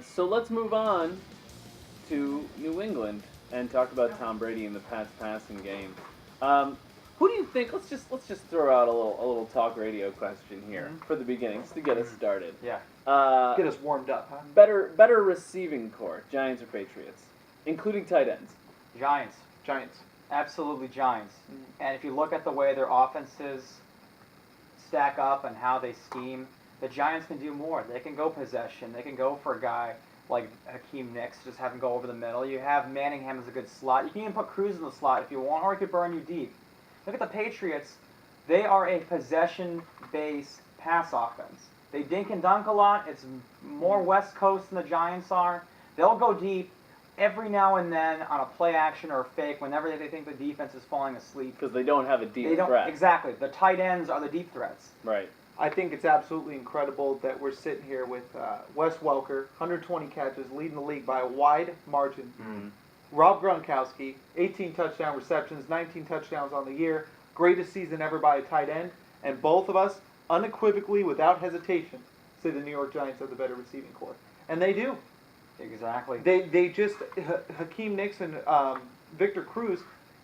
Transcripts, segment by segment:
So let's move on to New England and talk about Tom Brady in the Pats passing game. Who do you think? Let's just throw out a little talk radio question here for the beginning, just to get us started. Yeah. Get us warmed up, huh? Better receiving core, Giants or Patriots, including tight ends. Giants. Giants. Absolutely Giants. And if you look at the way their offenses stack up and how they scheme, the Giants can do more. They can go possession. They can go for a guy like Hakeem Nicks, just have him go over the middle. You have Manningham as a good slot. You can even put Cruz in the slot if you want, or he could burn you deep. Look at the Patriots. They are a possession-based pass offense. They dink and dunk a lot. It's more West Coast than the Giants are. They'll go deep every now and then on a play action or a fake whenever they think the defense is falling asleep. Because they don't have a deep threat. Exactly. The tight ends are the deep threats. Right. I think it's absolutely incredible that we're sitting here with Wes Welker, 120 catches, leading the league by a wide margin. Mm-hmm. Rob Gronkowski, 18 touchdown receptions, 19 touchdowns on the year, greatest season ever by a tight end, and both of us, unequivocally, without hesitation, say the New York Giants are the better receiving corps. And they do. Exactly. They just, Hakeem Nicks and Victor Cruz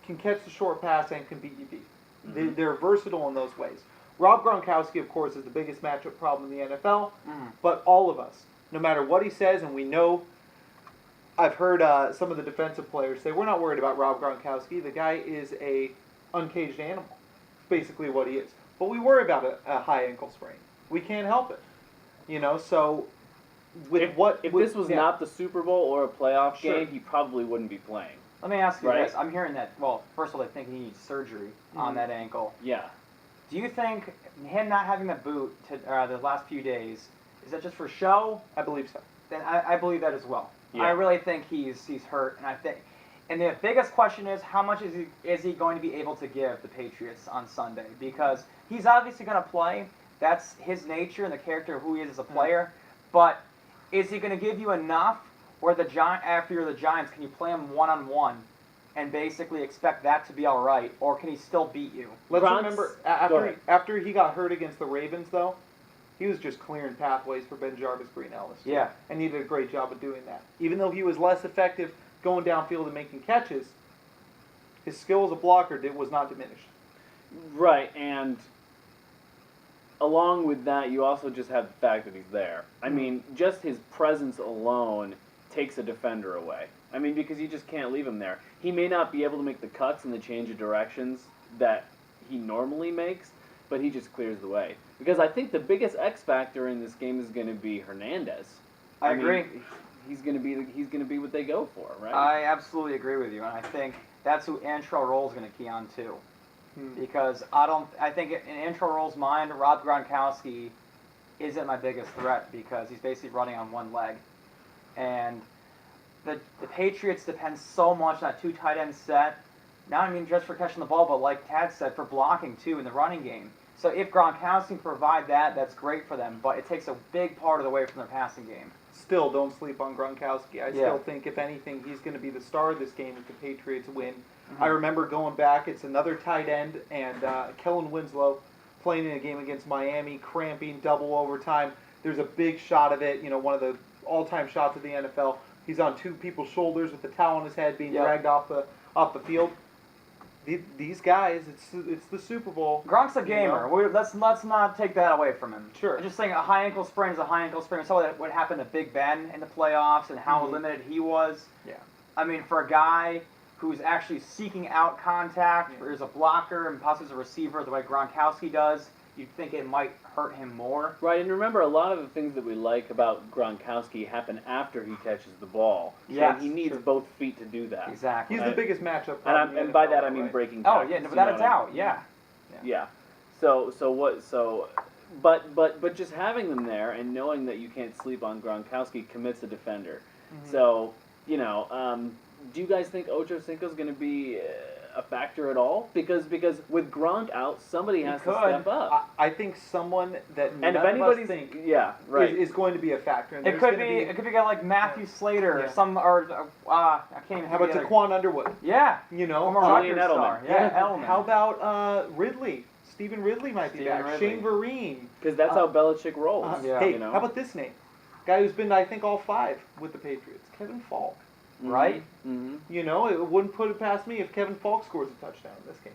can catch the short pass and can beat you deep. Mm-hmm. They're versatile in those ways. Rob Gronkowski, of course, is the biggest matchup problem in the NFL, but all of us, no matter what he says, and we know, I've heard some of the defensive players say, we're not worried about Rob Gronkowski. The guy is a uncaged animal, basically what he is. But we worry about a high ankle sprain. We can't help it. You know, so If this was not the Super Bowl or a playoff game, he probably wouldn't be playing. Let me ask you Right? this. I'm hearing that, well, first of all, they think he needs surgery on that ankle. Yeah. Do you think him not having the boot the last few days, is that just for show? I believe so. Then I believe that as well. Yeah. I really think he's hurt, and the biggest question is how much is he going to be able to give the Patriots on Sunday? Because he's obviously going to play. That's his nature and the character of who he is as a player. But is he going to give you enough? Or after you're the Giants, can you play him one-on-one and basically expect that to be all right? Or can he still beat you? Let's remember, after he got hurt against the Ravens, though, he was just clearing pathways for Ben Jarvis, Green Ellis. Yeah. And he did a great job of doing that. Even though he was less effective going downfield and making catches, his skill as a blocker was not diminished. Right, and along with that, you also just have the fact that he's there. I mean, just his presence alone takes a defender away. I mean, because you just can't leave him there. He may not be able to make the cuts and the change of directions that he normally makes, but he just clears the way. Because I think the biggest X factor in this game is going to be Hernandez. I agree. He's going to be what they go for, right? I absolutely agree with you, and I think that's who Antrell Roll's going to key on too. Because I think in Antrell Roll's mind, Rob Gronkowski isn't my biggest threat because he's basically running on one leg. And the Patriots depend so much on that two tight end set, not even just for catching the ball, but like Tad said, for blocking too in the running game. So if Gronkowski can provide that, that's great for them, but it takes a big part of the way from their passing game. Still, don't sleep on Gronkowski. I still think, if anything, he's going to be the star of this game if the Patriots win. I remember going back, it's another tight end, and Kellen Winslow playing in a game against Miami, cramping, double overtime. There's a big shot of it, one of the all-time shots of the NFL. He's on two people's shoulders with the towel on his head being dragged off the field. These guys, it's the Super Bowl. Gronk's a gamer. Let's not take that away from him. Sure. I'm just saying a high ankle sprain is a high ankle sprain. We saw what happened to Big Ben in the playoffs and how limited he was. Yeah. I mean, for a guy who's actually seeking out contact, or is a blocker and possibly as a receiver the way Gronkowski does, you'd think it might hurt him more. Right, and remember, a lot of the things that we like about Gronkowski happen after he catches the ball. Yeah, so he needs both feet to do that. Exactly. He's the biggest matchup. And by that I mean breaking Oh tackles. yeah, without a doubt. Yeah. Yeah. But just having them there and knowing that you can't sleep on Gronkowski commits a defender. So do you guys think Ocho Cinco's going to be a factor at all? Because with Gronk out, somebody has to step up. I think someone that And none if of us anybody's think is is going to be a factor. And It could be a guy like Matthew Slater or some I can't even. How about Taquan Underwood? Yeah. Or Rutgers star. Yeah. Edelman. How about Ridley? Stephen Ridley might be back. Ridley. Shane Vereen. Because that's how Belichick rolls. Hey, how about this name? Guy who's been, I think, all 5 with the Patriots. Kevin Falk. Right? Mm-hmm. You know, it wouldn't put it past me if Kevin Falk scores a touchdown in this game.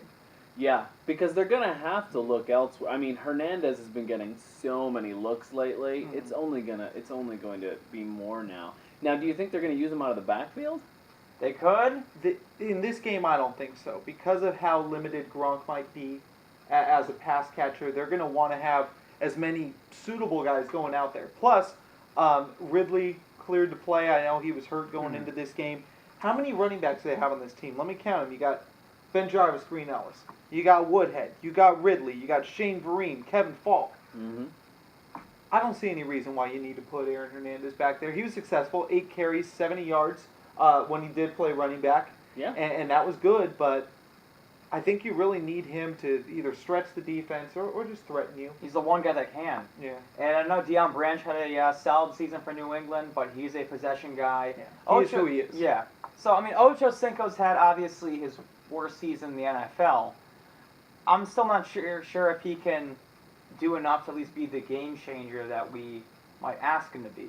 Yeah, because they're gonna have to look elsewhere. I mean, Hernandez has been getting so many looks lately. Mhm. It's only going to be more now. Now, do you think they're gonna use him out of the backfield? They could. In this game, I don't think so. Because of how limited Gronk might be as a pass catcher, they're going to want to have as many suitable guys going out there. Plus, Ridley cleared to play. I know he was hurt going into this game. How many running backs do they have on this team? Let me count them. You got Ben Jarvis, Green Ellis. You got Woodhead. You got Ridley. You got Shane Vereen, Kevin Falk. Mm-hmm. I don't see any reason why you need to put Aaron Hernandez back there. He was successful, 8 carries, 70 yards when he did play running back. Yeah. And that was good, but I think you really need him to either stretch the defense or just threaten you. He's the one guy that can. Yeah. And I know Deion Branch had a solid season for New England, but he's a possession guy. Yeah. He is who he is. Yeah. So, I mean, Ocho Cinco's had, obviously, his worst season in the NFL. I'm still not sure if he can do enough to at least be the game changer that we might ask him to be.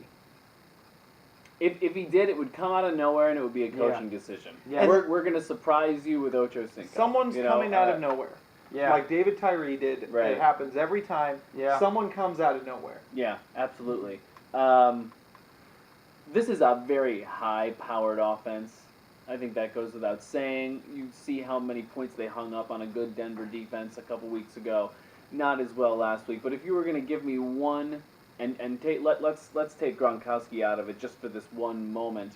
If he did, it would come out of nowhere and it would be a coaching decision. Yeah. We're going to surprise you with Ocho Cinco. Someone's coming out of nowhere. Yeah. Like David Tyree did. Right. It happens every time. Yeah. Someone comes out of nowhere. Yeah, absolutely. This is a very high-powered offense. I think that goes without saying. You see how many points they hung up on a good Denver defense a couple weeks ago. Not as well last week, but if you were going to give me one, let's take Gronkowski out of it just for this one moment.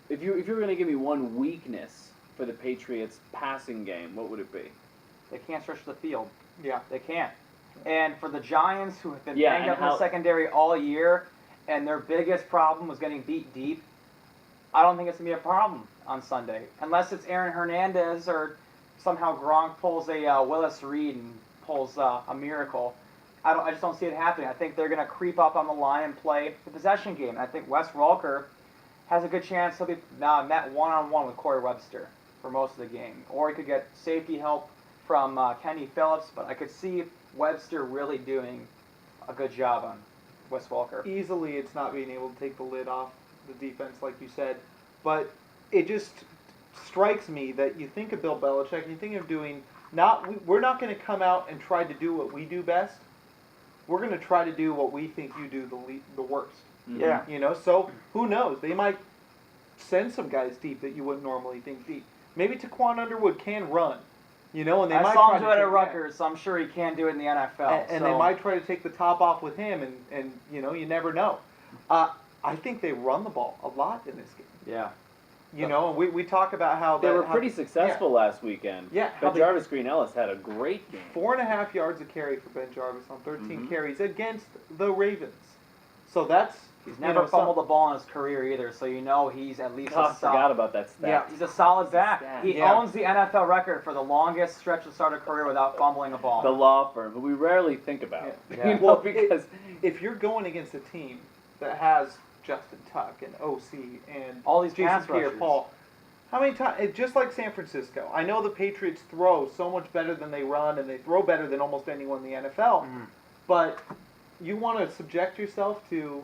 If you were going to give me one weakness for the Patriots passing game, what would it be? They can't stretch the field. Yeah. They can't. And for the Giants, who have been Yeah, banged and up in the secondary all year, and their biggest problem was getting beat deep, I don't think it's going to be a problem on Sunday. Unless it's Aaron Hernandez or somehow Gronk pulls a Willis Reed and pulls a miracle. I just don't see it happening. I think they're going to creep up on the line and play the possession game. And I think Wes Welker has a good chance he'll be met one-on-one with Corey Webster for most of the game. Or he could get safety help from Kenny Phillips, but I could see Webster really doing a good job on Wes Welker. Easily, it's not being able to take the lid off the defense, like you said. But it just strikes me that you think of Bill Belichick and you think of doing we're not going to come out and try to do what we do best. We're going to try to do what we think you do the worst. Mm-hmm. Yeah. You know, so who knows? They might send some guys deep that you wouldn't normally think deep. Maybe Taquan Underwood can run, you know, and they I might saw try him do to it at take- Rutgers, so I'm sure he can do it in the NFL. and they might try to take the top off with him, and you know, you never know. I think they run the ball a lot in this game. Yeah. You know, and we talk about how They were pretty successful last weekend. Yeah, how But they- Jarvis Green Ellis had a great game. 4.5 yards a carry for Ben Jarvis on 13 Mhm. carries against the Ravens. So that's He's never fumbled the ball in his career either, so you know he's at least Oh, I a forgot solid. about that stat. Yeah. He's a solid back. Stat. He Yeah. owns the NFL record for the longest stretch to start a career without fumbling a ball. The law firm, but we rarely think about it. Yeah. You know, Well, because if you're going against a team that has Justin Tuck and OC and All these Jason pass rushers. Pierre-Paul, how many times? Just like San Francisco, I know the Patriots throw so much better than they run, and they throw better than almost anyone in the NFL. Mhm. But you want to subject yourself to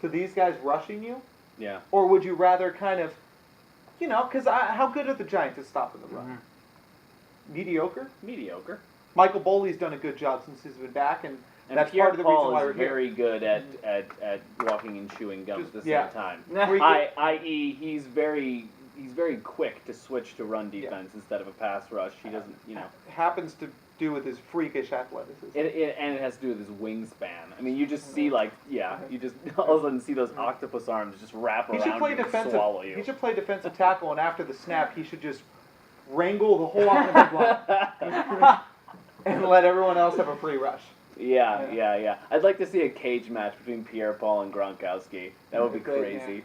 these guys rushing you, yeah, or would you rather kind of, you know, because how good are the Giants at stopping the run? Mhm. Mediocre. mediocre. Michael Boley's done a good job since he's been back, and And that's Pierre part of the reason Paul why is we're here. very good at walking and chewing gum at the Just- same yeah. time. Where he I.e., he's very quick to switch to run defense instead of a pass rush. He doesn't, you know. happens to do with his freakish athleticism. And it has to do with his wingspan. I mean, you just see you just all of a sudden see those octopus arms just wrap He around should play you and defensive. swallow you. He should play defensive tackle, and after the snap, he should just wrangle the whole offensive line and let everyone else have a free rush. Yeah. I'd like to see a cage match between Pierre Paul and Gronkowski. That would be Great, crazy.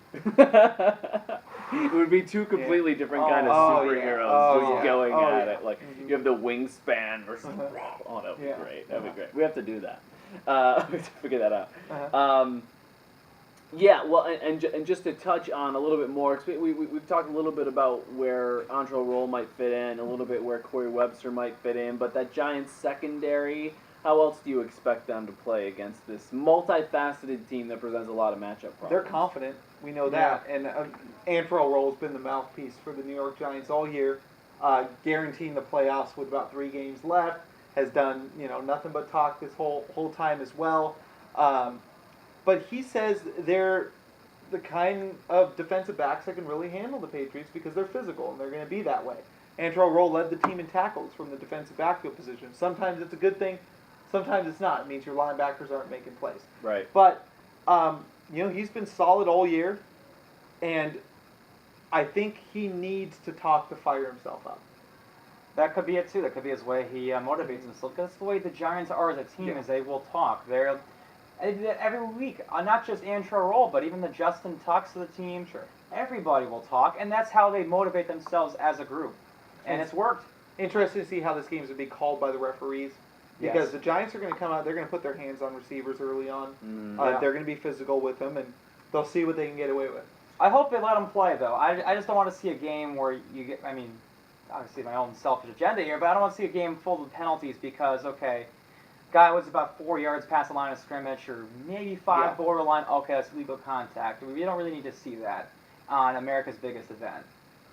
It would be two completely different kind of Oh, yeah. superheroes Oh, just yeah. going Oh, at yeah. it. Like Mhm. you have the wingspan versus. Uh-huh. Oh, that would be Yeah. great. That'd be Uh-huh. great. We have to do that. We have to figure that out. Uh-huh. Yeah, well, and just to touch on a little bit more, 'cause we've talked a little bit about where Andrew Roll might fit in, a little bit where Corey Webster might fit in, but that Giants secondary, how else do you expect them to play against this multifaceted team that presents a lot of matchup problems? They're confident. We know that. And Antrell Roll's been the mouthpiece for the New York Giants all year, guaranteeing the playoffs with about 3 games left. Has done nothing but talk this whole time as well. But he says they're the kind of defensive backs that can really handle the Patriots because they're physical and they're going to be that way. Antrell Roll led the team in tackles from the defensive backfield position. Sometimes it's a good thing, sometimes it's not. It means your linebackers aren't making plays. Right. But he's been solid all year, and I think he needs to talk to fire himself up. That could be it too. That could be his way he motivates himself. Because that's the way the Giants are as a team, is they will talk. They're every week, not just Antrell Roll, but even the Justin Tucks of the team. Sure. Everybody will talk, and that's how they motivate themselves as a group. And it's worked. Interesting to see how this game is going to be called by the referees. Because the Giants are going to come out, they're going to put their hands on receivers early on. They're going to be physical with them, and they'll see what they can get away with. I hope they let them play, though. I just don't want to see a game where you get, obviously my own selfish agenda here, but I don't want to see a game full of penalties because, guy was about 4 yards past the line of scrimmage or maybe 5 borderline, that's legal contact. We don't really need to see that on America's biggest event.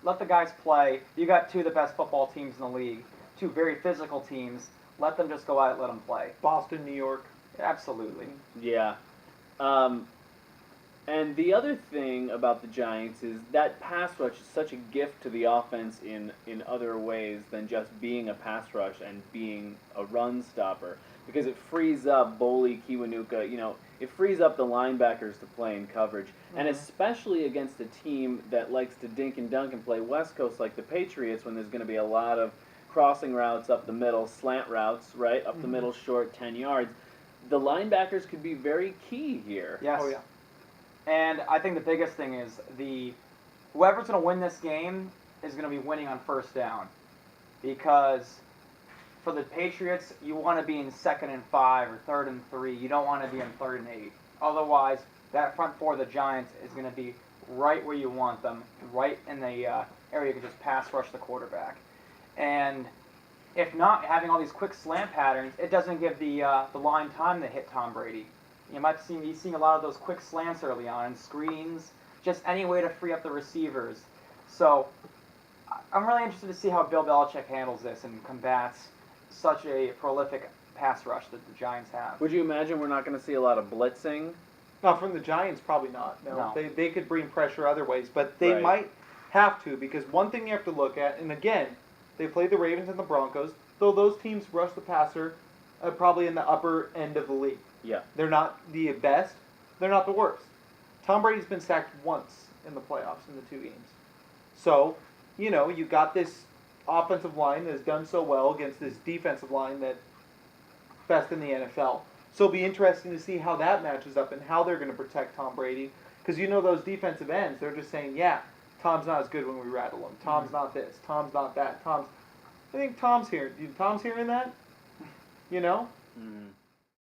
Let the guys play. You got 2 of the best football teams in the league, 2 very physical teams. Let them just go out and let them play. Boston, New York. Absolutely. Yeah. And the other thing about the Giants is that pass rush is such a gift to the offense in other ways than just being a pass rush and being a run stopper. Because it frees up Boley, Kiwanuka, it frees up the linebackers to play in coverage. And especially against a team that likes to dink and dunk and play West Coast like the Patriots when there's going to be a lot of crossing routes up the middle, slant routes, right, up the middle, short, 10 yards. The linebackers could be very key here. Yes. Oh, yeah. And I think the biggest thing is whoever's going to win this game is going to be winning on first down. Because for the Patriots, you want to be in 2nd and 5 or 3rd and 3. You don't want to be in 3rd and 8. Otherwise, that front 4 of the Giants is going to be right where you want them, right in the area you can just pass rush the quarterback. And if not, having all these quick slant patterns, it doesn't give the line time to hit Tom Brady. You might be seeing a lot of those quick slants early on, and screens, just any way to free up the receivers. So I'm really interested to see how Bill Belichick handles this and combats such a prolific pass rush that the Giants have. Would you imagine we're not going to see a lot of blitzing? No, from the Giants, probably not. No. They could bring pressure other ways, but they Right. might have to, because one thing you have to look at, and again, they played the Ravens and the Broncos, though those teams rush the passer probably in the upper end of the league. Yeah. They're not the best. They're not the worst. Tom Brady's been sacked once in the playoffs in the 2 games. So, you got this offensive line that has done so well against this defensive line that best in the NFL. So it'll be interesting to see how that matches up and how they're going to protect Tom Brady. Because those defensive ends, they're just saying, Tom's not as good when we rattle him. Tom's not this. Tom's not that. I think Tom's here. Tom's hearing that? Mm.